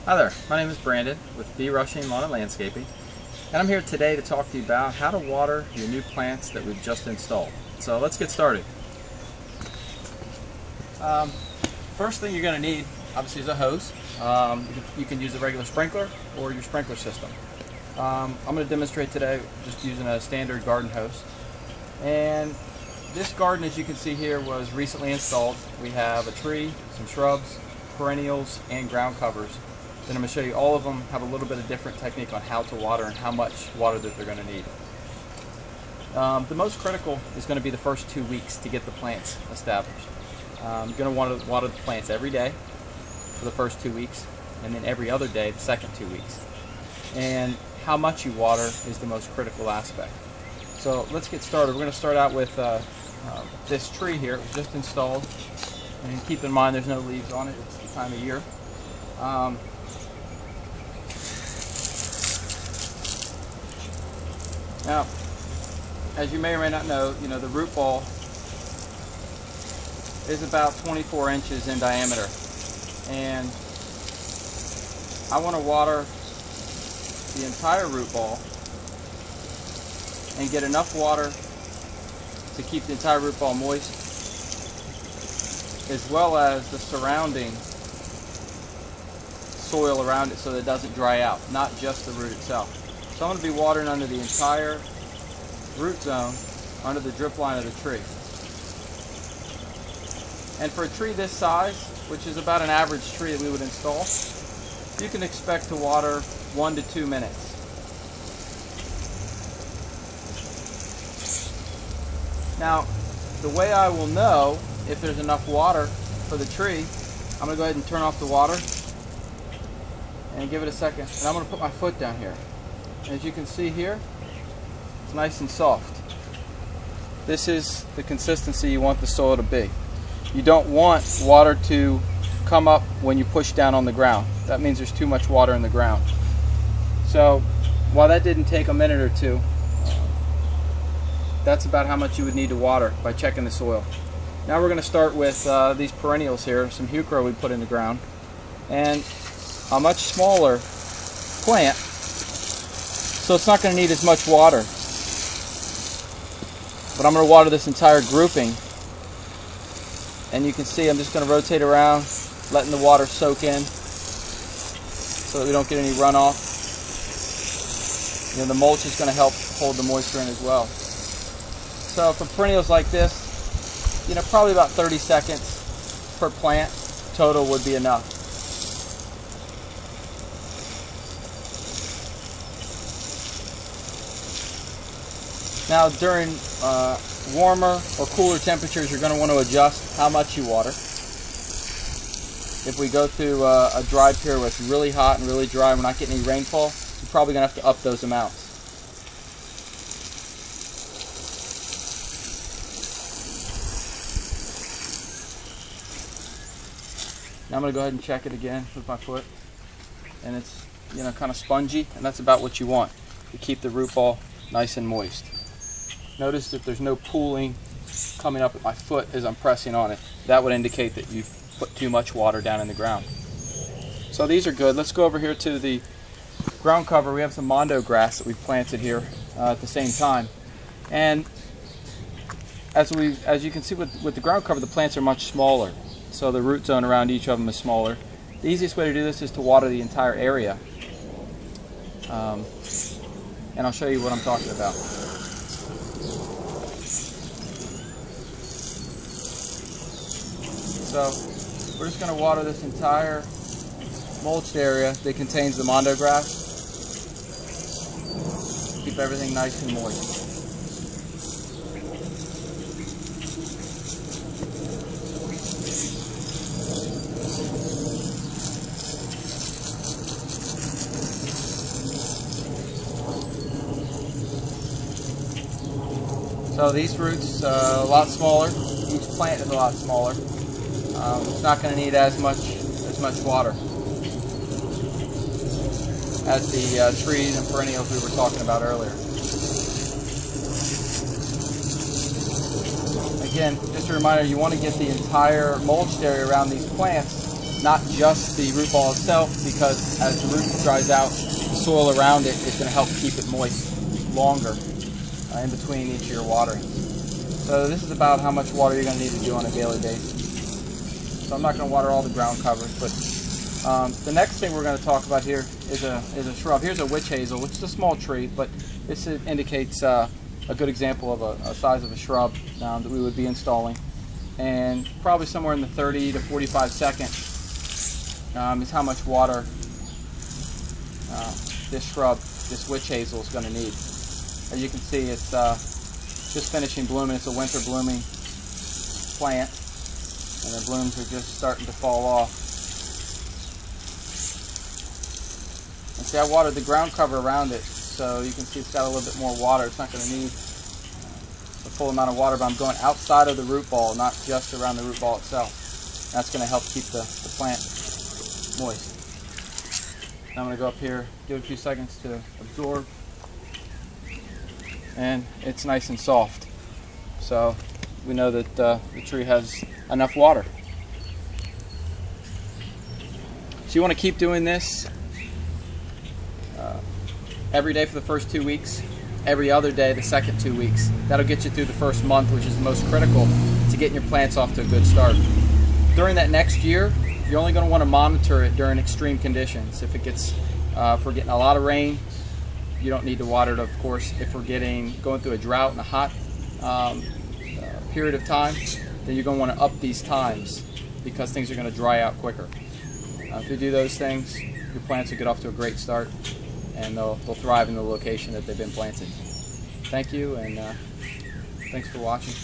Hi there, my name is Brandon with Bee Rushing Lawn and Landscaping, and I'm here today to talk to you about how to water your new plants that we've just installed. So let's get started. First thing you're going to need obviously is a hose. You can use a regular sprinkler or your sprinkler system. I'm going to demonstrate today just using a standard garden hose. And this garden, as you can see here, was recently installed. We have a tree, some shrubs, perennials, and ground covers. Then I'm going to show you all of them have a little bit of different technique on how to water and how much water that they're going to need. The most critical is going to be the first 2 weeks to get the plants established. You're going to want to water the plants every day for the first 2 weeks, and then every other day the second 2 weeks. And how much you water is the most critical aspect. So let's get started. We're going to start out with this tree here. It was just installed, and keep in mind there's no leaves on it. It's the time of year. Now, as you may or may not know, the root ball is about 24 inches in diameter, and I want to water the entire root ball and get enough water to keep the entire root ball moist, as well as the surrounding soil around it so that it doesn't dry out, not just the root itself. So I'm going to be watering under the entire root zone, under the drip line of the tree. And for a tree this size, which is about an average tree that we would install, you can expect to water 1 to 2 minutes. Now, the way I will know if there's enough water for the tree, I'm going to go ahead and turn off the water and give it a second. And I'm going to put my foot down here. As you can see here, it's nice and soft. This is the consistency you want the soil to be. You don't want water to come up when you push down on the ground. That means there's too much water in the ground. So while that didn't take a minute or two, that's about how much you would need to water by checking the soil. Now we're going to start with these perennials here, some heuchera we put in the ground, and a much smaller plant, so it's not going to need as much water. But I'm going to water this entire grouping, and you can see I'm just going to rotate around, letting the water soak in so that we don't get any runoff. The mulch is going to help hold the moisture in as well. So for perennials like this, probably about 30 seconds per plant total would be enough. Now during warmer or cooler temperatures, you're going to want to adjust how much you water. If we go through a dry period where it's really hot and really dry and we're not getting any rainfall, you're probably going to have to up those amounts. Now I'm going to go ahead and check it again with my foot, and it's kind of spongy, and that's about what you want to keep the root ball nice and moist. Notice that there's no pooling coming up at my foot as I'm pressing on it. That would indicate that you've put too much water down in the ground. So these are good. Let's go over here to the ground cover. We have some mondo grass that we've planted here at the same time. And as you can see with the ground cover, the plants are much smaller. So the root zone around each of them is smaller. The easiest way to do this is to water the entire area. And I'll show you what I'm talking about. So we're just going to water this entire mulched area that contains the mondo grass. Keep everything nice and moist. So these roots are a lot smaller. Each plant is a lot smaller. It's not going to need as much water as the trees and perennials we were talking about earlier. Again, just a reminder, you want to get the entire mulched area around these plants not just the root ball itself, because as the root dries out, the soil around it is going to help keep it moist longer in between each of your waterings. So this is about how much water you're going to need to do on a daily basis. So I'm not going to water all the ground covers, but the next thing we're going to talk about here is a shrub. Here's a witch hazel, which is a small tree, but this indicates a good example of a size of a shrub that we would be installing. And probably somewhere in the 30 to 45 second is how much water this shrub, this witch hazel, is going to need. As you can see, it's just finishing blooming. It's a winter blooming plant, and the blooms are just starting to fall off. And see, I watered the ground cover around it, so you can see it's got a little bit more water. It's not going to need the full amount of water, but I'm going outside of the root ball, not just around the root ball itself. That's going to help keep the plant moist. Now I'm going to go up here, give it a few seconds to absorb, and it's nice and soft. So we know that the tree has enough water. So you want to keep doing this every day for the first 2 weeks, every other day the second 2 weeks. That'll get you through the first month, which is the most critical to getting your plants off to a good start. During that next year, you're only going to want to monitor it during extreme conditions. If we're getting a lot of rain, you don't need to water it, of course. If we're going through a drought and a hot period of time, then you're going to want to up these times because things are going to dry out quicker. If you do those things, your plants will get off to a great start, and they'll thrive in the location that they've been planted. Thank you, and thanks for watching.